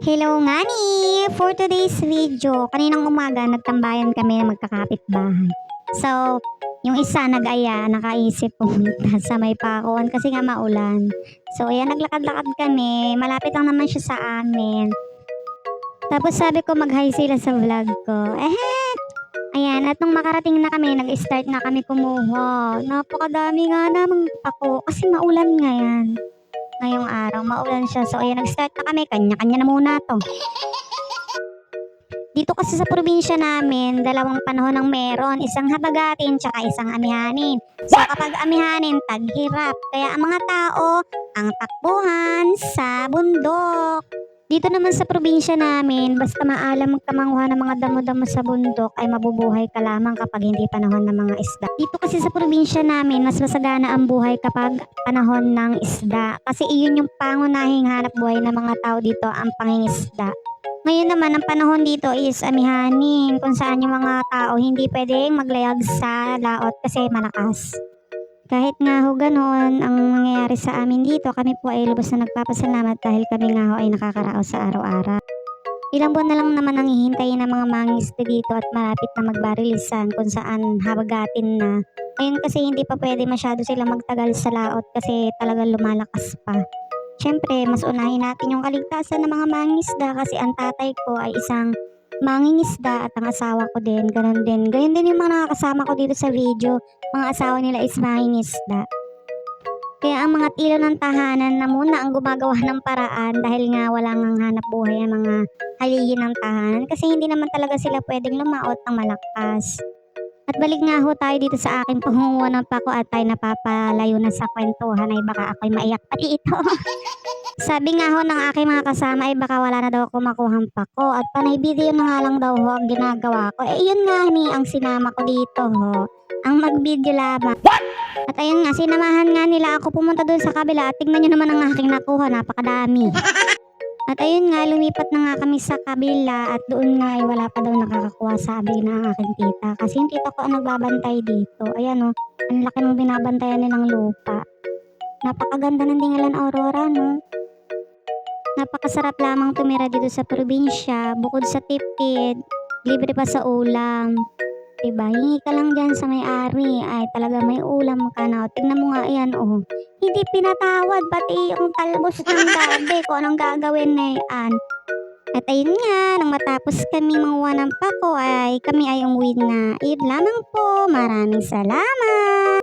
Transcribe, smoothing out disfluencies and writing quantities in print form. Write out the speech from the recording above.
Hello nga ni! For today's video, kaninang umaga nagtambayan kami na magkakapit-bahay. So, yung isa nag-aya, nakaisip pumunta sa may pakuan kasi nga maulan. So, ayan, naglakad-lakad kami. Malapit lang naman siya sa amin. Tapos sabi ko mag-hi sila sa vlog ko. Ayan, at nung makarating na kami, nag-start na kami kumuha. Napakadami nga namang ako kasi maulan nga yan. Ngayong araw, maulan siya. So, ayan, nag-start na kami. Kanya-kanya na muna to. Dito kasi sa probinsya namin, dalawang panahon ang meron. Isang habagatin, tsaka isang amihanin. So, kapag amihanin, taghirap. Kaya ang mga tao, ang takbuhan sa bundok. Dito naman sa probinsya namin, basta maalam ka manguha ng mga damo-damo sa bundok, ay mabubuhay ka lamang kapag hindi panahon ng mga isda. Dito kasi sa probinsya namin, mas masagana ang buhay kapag panahon ng isda. Kasi iyon yung pangunahing hanap buhay ng mga tao dito, ang pangingisda. Ngayon naman, ang panahon dito is amihanin, kung saan yung mga tao hindi pwedeng maglayag sa laot kasi malakas. Kahit nga ho ganoon ang nangyayari sa amin dito, kami po ay lubos na nagpapasalamat dahil kami nga ho ay nakakaraos sa araw-araw. Ilang buwan na lang naman ang hihintayin ng mga mangisda dito at malapit na magbarilisan kung saan habagatin na. Ngayon kasi hindi pa pwede masyado sila magtagal sa laot kasi talagang lumalakas pa. Siyempre, mas unahin natin yung kaligtasan ng mga mangingisda kasi ang tatay ko ay isang mangingisda at ang asawa ko din, ganun din. Ganun din yung mga nakakasama ko dito sa video, mga asawa nila is mangingisda. Kaya ang mga tilo ng tahanan na muna ang gumagawa ng paraan dahil nga walang ang hanap buhay ang mga haligi ng tahanan kasi hindi naman talaga sila pwedeng lumaot ng malakas. At balik nga ho tayo dito sa aking pangunguha ng pako at tayo napapalayo na sa kwentuhan ay baka ako'y maiyak pati ito. Sabi nga ho ng aking mga kasama ay baka wala na daw ako makuhang pako at panay video na nga lang daw ho ang ginagawa ko. Yun nga ni ang sinama ko dito ho. Ang mag-video lamang. At ayun nga, sinamahan nga nila ako pumunta doon sa kabila at tignan nyo naman ang aking nakuha, napakadami. At ayun nga, lumipat na nga kami sa kabila at doon nga ay wala pa daw nakakakuha, sabi ng aking tita. Kasi yung tita ko ang nagbabantay dito. Ayan o, ang laki ng binabantayan nilang lupa. Napakaganda ng Dingalan Aurora, no? Napakasarap lamang tumira dito sa probinsya. Bukod sa tipid, libre pa sa ulam. Diba? Hingi ka lang dyan sa may-ari ay talaga may ulam ka na. O, tignan mo nga yan, oh. Hindi pinatawad, pati yung talbos ng gabi kung anong gagawin na yan. At ayun nga, nang matapos kami manguha ng pako ay kami ay umuwi na. Iyon lamang po, maraming salamat!